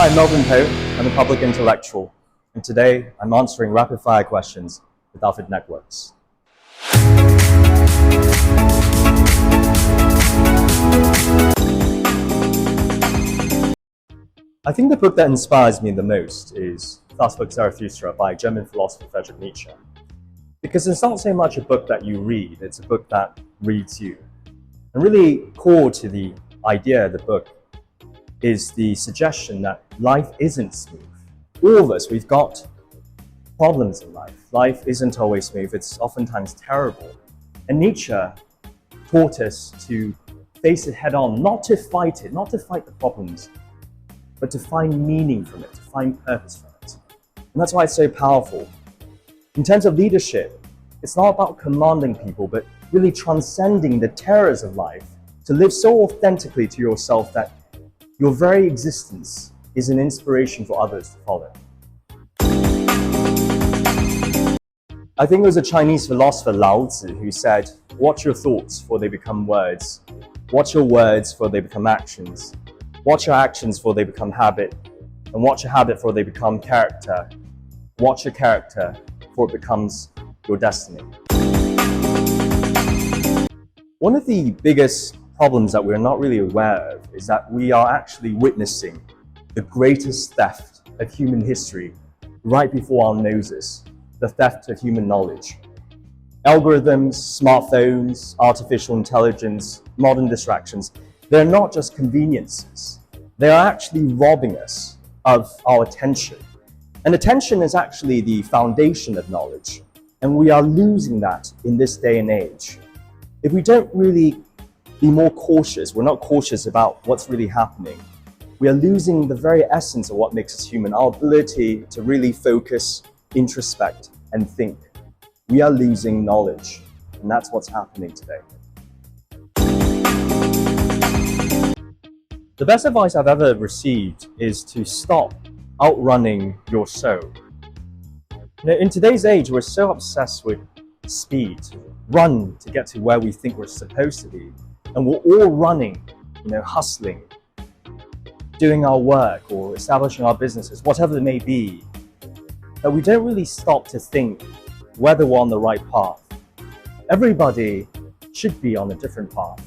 Hi, I'm Melvin Poh. I'm a public intellectual, and today I'm answering rapid-fire questions with Afeef Networks. I think the book that inspires me the most is Das Buch Zarathustra by German philosopher Friedrich Nietzsche. Because it's not so much a book that you read, it's a book that reads you. And really core to the idea of the book is the suggestion that life isn't smooth. All of us, we've got problems in life. Life isn't always smooth, it's oftentimes terrible. And Nietzsche taught us to face it head on, not to fight it, not to fight the problems, but to find meaning from it, to find purpose from it. And that's why it's so powerful. In terms of leadership, it's not about commanding people, but really transcending the terrors of life, to live so authentically to yourself that your very existence is an inspiration for others to follow. I think it was a Chinese philosopher, Lao Tzu, who said, watch your thoughts for they become words. Watch your words for they become actions. Watch your actions for they become habit. And watch your habit for they become character. Watch your character for it becomes your destiny. One of the biggest problems that we're not really aware of is that we are actually witnessing the greatest theft of human history right before our noses, the theft of human knowledge. Algorithms, smartphones, artificial intelligence, modern distractions, they're not just conveniences. They are actually robbing us of our attention. And attention is actually the foundation of knowledge. And we are losing that in this day and age. If we don't really be more cautious, we're not cautious about what's really happening, we are losing the very essence of what makes us human, our ability to really focus, introspect, and think. We are losing knowledge, and that's what's happening today. The best advice I've ever received is to stop outrunning your soul. In today's age, we're so obsessed with speed, run to get to where we think we're supposed to be. And we're all running, hustling, doing our work or establishing our businesses, whatever it may be. But we don't really stop to think whether we're on the right path. Everybody should be on a different path,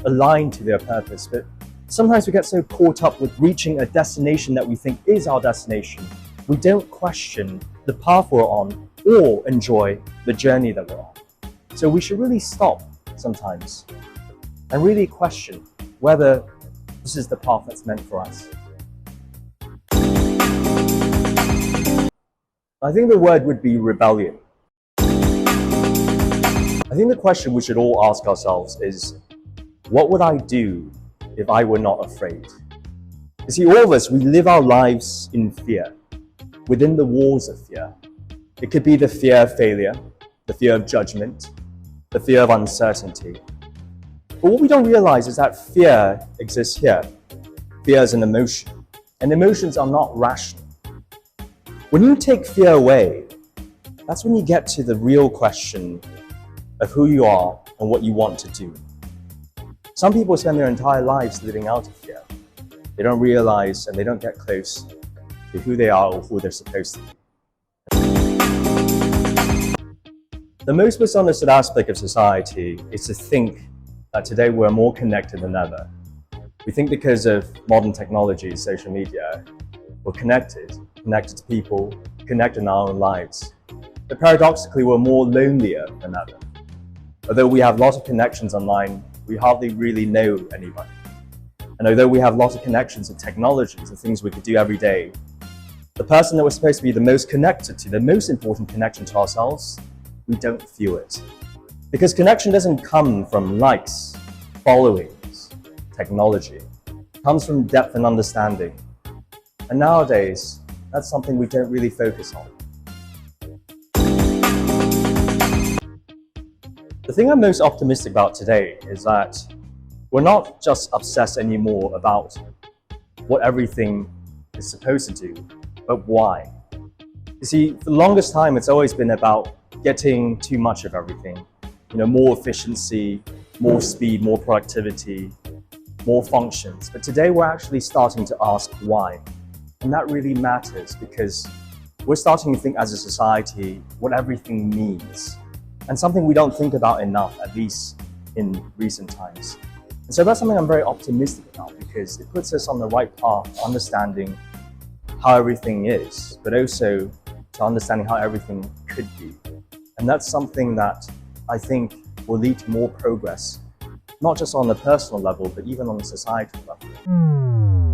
aligned to their purpose. But sometimes we get so caught up with reaching a destination that we think is our destination, we don't question the path we're on or enjoy the journey that we're on. So we should really stop sometimes and really question whether this is the path that's meant for us. I think the word would be rebellion. I think the question we should all ask ourselves is, what would I do if I were not afraid? You see, all of us, we live our lives in fear, within the walls of fear. It could be the fear of failure, the fear of judgment, the fear of uncertainty. But what we don't realize is that fear exists here. Fear is an emotion, and emotions are not rational. When you take fear away, that's when you get to the real question of who you are and what you want to do. Some people spend their entire lives living out of fear. They don't realize and they don't get close to who they are or who they're supposed to be. The most misunderstood aspect of society is to think that today we're more connected than ever. We think because of modern technology, social media, we're connected to people, connected in our own lives. But paradoxically, we're more lonelier than ever. Although we have lots of connections online, we hardly really know anybody. And although we have lots of connections and technologies and things we could do every day, the person that we're supposed to be the most connected to, the most important connection to ourselves, we don't feel it. Because connection doesn't come from likes, followings, technology. It comes from depth and understanding. And nowadays, that's something we don't really focus on. The thing I'm most optimistic about today is that we're not just obsessed anymore about what everything is supposed to do, but why. You see, for the longest time, it's always been about getting too much of everything. More efficiency, more speed, more productivity, more functions. But today we're actually starting to ask why. And that really matters because we're starting to think as a society what everything means, and something we don't think about enough, at least in recent times. And so that's something I'm very optimistic about because it puts us on the right path to understanding how everything is, but also to understanding how everything could be. And that's something that I think will lead to more progress, not just on the personal level, but even on the societal level.